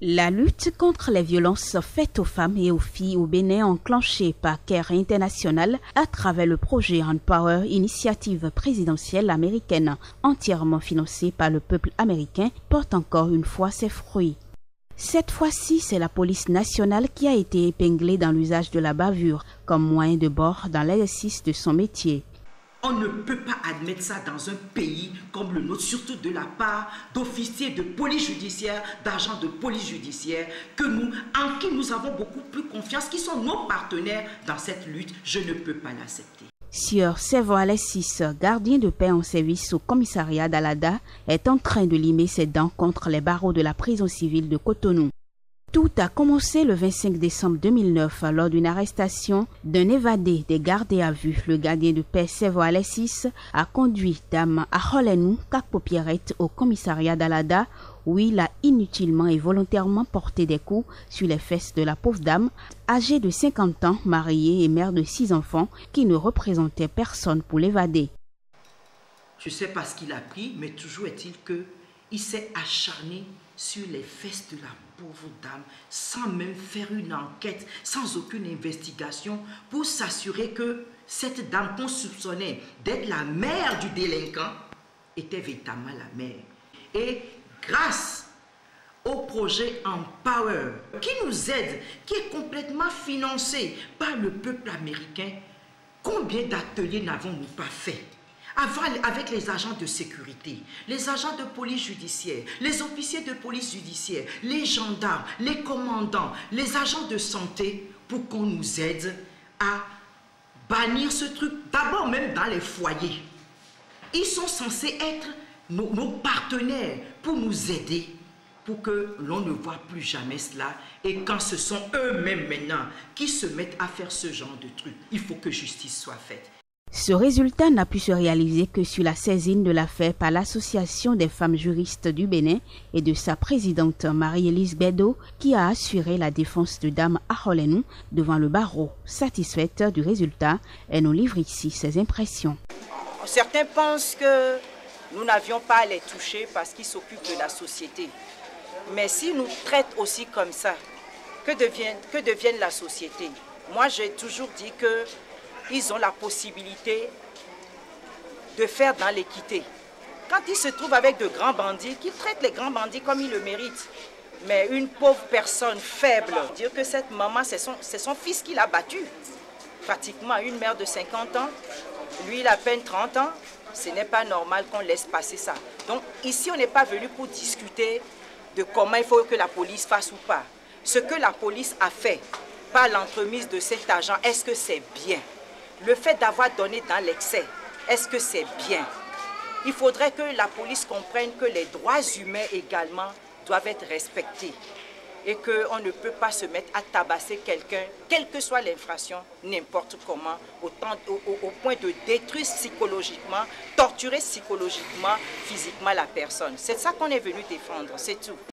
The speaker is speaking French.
La lutte contre les violences faites aux femmes et aux filles au Bénin, enclenchée par CARE International à travers le projet Empower, initiative présidentielle américaine entièrement financée par le peuple américain, porte encore une fois ses fruits. Cette fois-ci, c'est la police nationale qui a été épinglée dans l'usage de la bavure comme moyen de bord dans l'exercice de son métier. On ne peut pas admettre ça dans un pays comme le nôtre, surtout de la part d'officiers de police judiciaire, d'agents de police judiciaire, en qui nous avons beaucoup plus confiance, qui sont nos partenaires dans cette lutte. Je ne peux pas l'accepter. Sieur Servo Alexis, gardien de paix en service au commissariat d'Alada, est en train de limer ses dents contre les barreaux de la prison civile de Cotonou. Tout a commencé le 25 décembre 2009 lors d'une arrestation d'un évadé des gardés à vue. Le gardien de paix Servo Alexis a conduit Dame Aholenou Kakpopierrette au commissariat d'Alada où il a inutilement et volontairement porté des coups sur les fesses de la pauvre dame, âgée de 50 ans, mariée et mère de 6 enfants, qui ne représentait personne pour l'évader. Je ne sais pas ce qu'il a pris, mais toujours est-il qu'il s'est acharné sur les fesses de la pauvre dame sans même faire une enquête, sans aucune investigation pour s'assurer que cette dame qu'on soupçonnait d'être la mère du délinquant était véritablement la mère. Et grâce au projet Empower qui nous aide, qui est complètement financé par le peuple américain, combien d'ateliers n'avons-nous pas fait avec les agents de sécurité, les agents de police judiciaire, les officiers de police judiciaire, les gendarmes, les commandants, les agents de santé, pour qu'on nous aide à bannir ce truc, d'abord même dans les foyers. Ils sont censés être nos partenaires pour nous aider, pour que l'on ne voit plus jamais cela. Et quand ce sont eux-mêmes maintenant qui se mettent à faire ce genre de trucs, il faut que justice soit faite. Ce résultat n'a pu se réaliser que sur la saisine de l'affaire par l'Association des femmes juristes du Bénin et de sa présidente Marie-Élise Bédo qui a assuré la défense de Dame Aholenou devant le barreau. Satisfaite du résultat, elle nous livre ici ses impressions. Certains pensent que nous n'avions pas à les toucher parce qu'ils s'occupent de la société. Mais s'ils nous traitent aussi comme ça, que devienne la société? Moi, j'ai toujours dit que ils ont la possibilité de faire dans l'équité. Quand ils se trouvent avec de grands bandits, qu'ils traitent les grands bandits comme ils le méritent. Mais une pauvre personne faible, dire que cette maman, c'est son fils qui l'a battu. Pratiquement une mère de 50 ans, lui il a à peine 30 ans, ce n'est pas normal qu'on laisse passer ça. Donc ici on n'est pas venu pour discuter de comment il faut que la police fasse ou pas. Ce que la police a fait par l'entremise de cet agent, est-ce que c'est bien? Le fait d'avoir donné dans l'excès, est-ce que c'est bien? Il faudrait que la police comprenne que les droits humains également doivent être respectés et qu'on ne peut pas se mettre à tabasser quelqu'un, quelle que soit l'infraction, n'importe comment, au point de détruire psychologiquement, torturer psychologiquement, physiquement la personne. C'est ça qu'on est venu défendre, c'est tout.